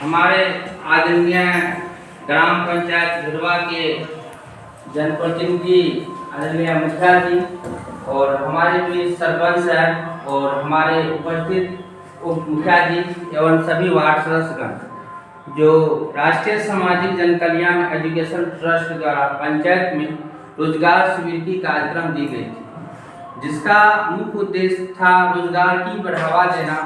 हमारे आदरणीय ग्राम पंचायत भिड़वा के जनप्रतिनिधि आदरणीय मुखिया जी और हमारे भी सरपंच हैं और हमारे उपस्थित उप मुखिया जी एवं सभी वार्ड सदस्यगण जो राष्ट्रीय सामाजिक जन कल्याण एजुकेशन ट्रस्ट द्वारा पंचायत में रोजगार शिविर की कार्यक्रम दी गई थी, जिसका मुख्य उद्देश्य था रोजगार की बढ़ावा देना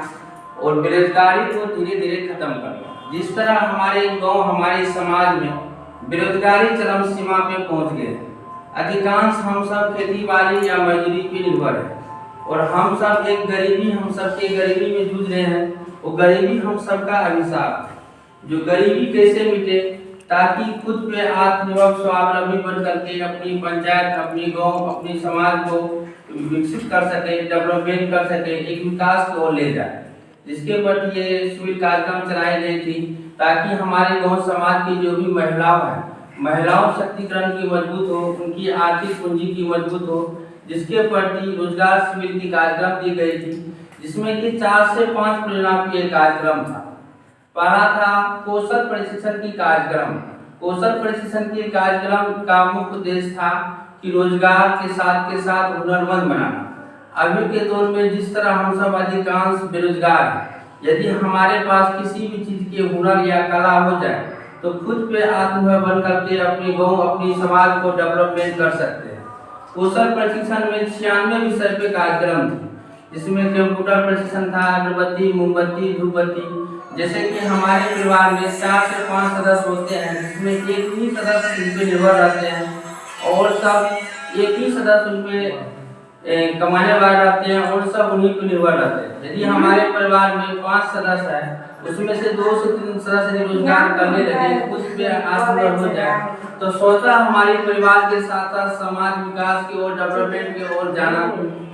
और बेरोजगारी को धीरे धीरे खत्म करना। जिस तरह हमारे गांव हमारे समाज में बेरोजगारी चरम सीमा पे पहुंच गए, अधिकांश हम सब खेती बाड़ी या मजदूरी पे निर्भर है और हम सब सबके गरीबी में जूझ रहे हैं। वो गरीबी हम सबका अभिशाप है। जो गरीबी कैसे मिटे ताकि खुद पे आत्मनिर्भर स्वावलंबी बन करके अपनी पंचायत, अपनी गांव, अपनी समाज को विकसित कर सके, डेवलपमेंट कर सके, एक विकास की ओर ले जाए, जिसके पर ये शिविर कार्यक्रम चलाई गई थी ताकि हमारे गांव समाज की जो भी महिलाओं शक्तिकरण की मजबूत हो, उनकी आर्थिक पूंजी की मजबूत हो, जिसके प्रति रोजगार शिविर की कार्यक्रम दी गई थी, जिसमें कि 4 से 5 परिणाम की कार्यक्रम था। पहला था कौशल प्रशिक्षण की कार्यक्रम। कौशल प्रशिक्षण के कार्यक्रम का मुख्य उद्देश्य था कि रोजगार के साथ हुनरमंद बनाना। अभी के दौर में जिस तरह हम सब अधिकांश बेरोजगार हैं, यदि हमारे पास किसी भी चीज के हुनर या कला हो जाए तो खुद पे आत्मनिर्भर बन करके अपने गांव, अपनी समाज को डेवलपमेंट कर सकते हैं। कौशल प्रशिक्षण में 96 विषय पे कार्यक्रम थे, जिसमें कंप्यूटर प्रशिक्षण था, अगरबत्ती, मोमबत्ती, धूपबत्ती। जैसे कि हमारे परिवार में 4 से 5 सदस्य होते हैं, जिसमें एक ही सदस्य उन पे निर्भर रहते हैं और सब एक ही सदस्य उन पे कमाने वाले रहते हैं और सब उन्हीं पर निर्भर रहते हैं। यदि हमारे परिवार में 5 सदस्य है, उसमें से 2 से 3 सदस्य रोजगार करने लगे, खुद पे आत्मनिर्भर हो जाए, तो स्वतः हमारे परिवार के साथ साथ समाज विकास की ओर, डेवलपमेंट की ओर जाना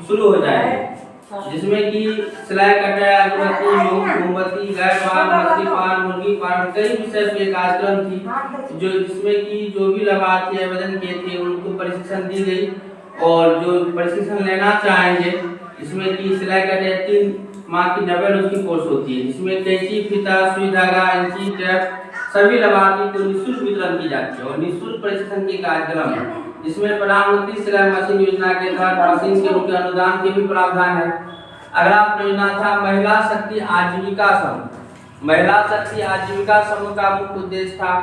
शुरू हो जाएगा। जिसमें कि सिलाई कटाई, अगरबत्ती, मोमबत्ती, गाय पालन, मछली पालन, मुर्गी पालन, कई विषय पे कार्यक्रम थी, जो जिसमें कि जो भी लाभार्थी आवेदन किए थे उनको प्रशिक्षण दी गई। और जो प्रशिक्षण लेना चाहेंगे, इसमें कि सिलाई कटाई 3 माह की 90 रोज की कोर्स होती है, जिसमें कैंची, फीता, सुई धागा, इंची, टेप सभी लाभार्थी को निःशुल्क वितरण की जाती है और निःशुल्क प्रशिक्षण के कार्यक्रम है, जिसमें प्रधानमंत्री सिलाई मशीन योजना के तहत मशीन के उनके अनुदान के भी प्रावधान है। अगला परियोजना था महिला शक्ति आजीविका समूह। महिला शक्ति आजीविका समूह का मुख्य उद्देश्य था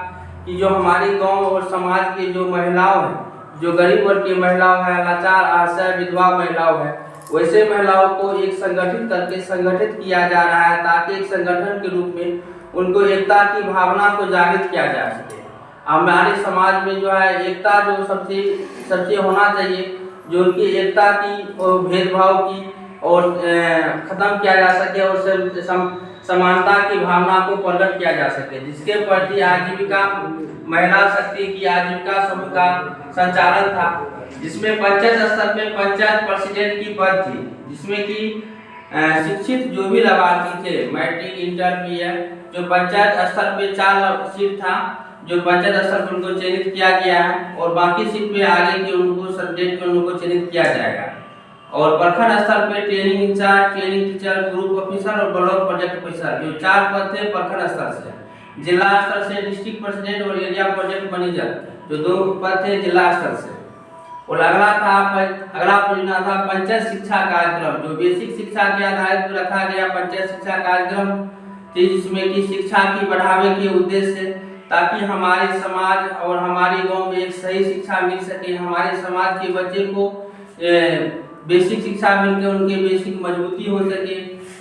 कि जो हमारे गांव और समाज के जो महिलाओं हैं, जो गरीब वर्ग की महिलाओं है, लाचार, असहाय, विधवा महिलाओं है, वैसे महिलाओं को एक संगठित किया जा रहा है ताकि एक संगठन के रूप में उनको एकता की भावना को जागृत किया जा सके। हमारे समाज में जो है एकता जो सबसे होना चाहिए, जो उनकी एकता की और भेदभाव की और खत्म किया जा सके और समानता की भावना को प्रकट किया जा सके, जिसके प्रति आजीविका महिला शक्ति की आजीविका समूह का संचालन था, जिसमें पंचायत स्तर पे पंचायत प्रेसिडेंट की पद थी, जिसमें कि शिक्षित जो भी लाभार्थी थे, मैट्रिक, इंटर, बीए, जो पंचायत स्तर पे 4 सीट था, जो पंचायत स्तर पर उनको चयनित किया गया है और बाकी सीट पे आगे के उनको सब्जेक्ट में उनको चयनित किया जाएगा। और प्रखंड स्तर पे training in charge, training teacher, group officer और ब्लॉक प्रोजेक्ट ऑफिसर, जो 4 पद थे प्रखंड स्तर से। जिला स्तर से डिस्ट्रिक्ट प्रेसिडेंट और एरिया प्रोजेक्ट मैनेजर, जो 2 पद थे जिला स्तर से। और अगला परियोजना था पंचायत शिक्षा कार्यक्रम, जो बेसिक शिक्षा के आधारित पर रखा गया पंचायत शिक्षा कार्यक्रम थी, जिसमें कि शिक्षा की बढ़ावे के उद्देश्य से ताकि हमारे समाज और हमारे गांव में एक सही शिक्षा मिल सके, हमारे समाज के बच्चे को बेसिक शिक्षा मिलकर उनके बेसिक मजबूती हो सके,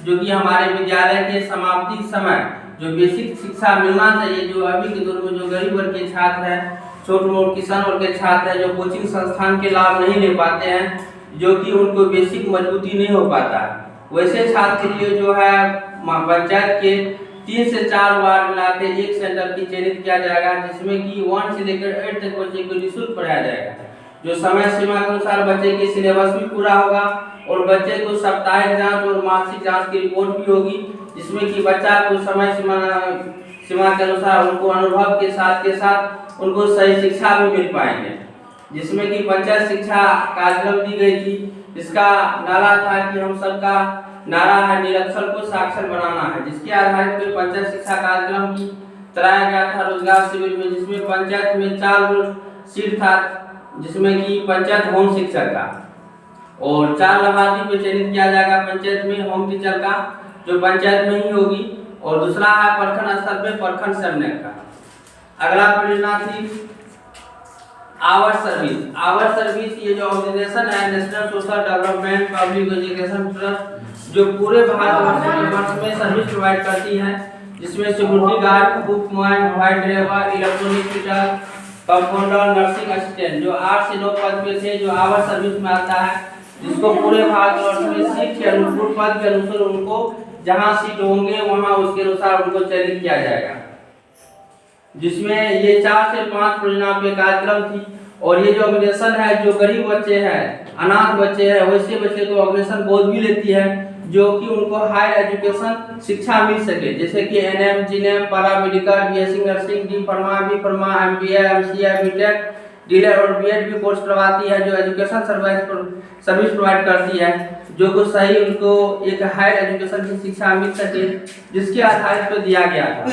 जो कि हमारे विद्यालय के समाप्ति समय जो बेसिक शिक्षा मिलना चाहिए, जो अभी के दौर में जो गरीब वर्ग के छात्र हैं, छोटे मोटे किसान वर्ग के छात्र हैं, जो कोचिंग संस्थान के लाभ नहीं ले पाते हैं, जो कि उनको बेसिक मजबूती नहीं हो पाता, वैसे छात्र के लिए जो है पंचायत के 3 से 4 वार्ड मिलाकर एक सेंटर की चयनित किया जाएगा, जिसमें कि 1 से लेकर 8 तक बच्चे को निःशुल्क पढ़ाया जाएगा। जो समय सीमा के अनुसार बच्चे के सिलेबस भी पूरा होगा और बच्चे को साप्ताहिक जांच और मासिक जांच की रिपोर्ट भी होगी, जिसमें कि बच्चा को समय सीमा के अनुसार उनको अनुभव के साथ उनको सही शिक्षा भी मिल पाएंगे। जिसमें कि पंचायत शिक्षा कार्यक्रम दी गई थी, इसका नारा था कि हम सबका नारा है निरक्षर को साक्षर बनाना है, जिसके आधार पर पंचायत शिक्षा कार्यक्रम की चलाया गया था रोजगार शिविर में, जिसमें पंचायत में 4 सीट था, जिसमें कि पंचायत होम शिक्षक का और 4 लाभार्थी को चयनित किया जाएगा पंचायत में होम टीचर का, जो पंचायत में ही होगी, और दूसरा है प्रखंड स्तर पे प्रखंड समन्वयक का। अगला परियोजना थी आवर सर्विस। ये जो ऑर्गेनाइजेशन है national social development public education trust, जो पूरे भारतवर्ष में सर्विस प्रोवाइड करती है, जिसमें security guard, cook, mobile driver, electronic fitter, compounder, nursing assistant, जो 8 से 9 पद पे थे, जो आवर सर्विस में आता है, जिसको पूरे भारतवर्ष में सीट के अनुसार पद के अनुसार उनको जहां सीट होंगे वहां उसके अनुसार उनको चयनित किया जाएगा, जिसमें ये 4 से 5 परियोजना पे कार्यक्रम थी। और ये जो ऑर्गेनाइजेशन है, जो गरीब बच्चे हैं, अनाथ बच्चे हैं, वैसे बच्चे को ऑर्गेनाइजेशन गोद भी लेती है, जो कि उनको हायर एजुकेशन शिक्षा मिल सके, जैसे कि ANM, GNM, paramedical, BSc nursing, D pharma, B pharma, MBA, MCA, BTech, DElEd और बीएड भी कोर्स करवाती है, जो एजुकेशन सर्विस प्रोवाइड करती है, जो कुछ सही उनको एक हायर एजुकेशन की शिक्षा मिल सके, जिसके आधार पर दिया गया था।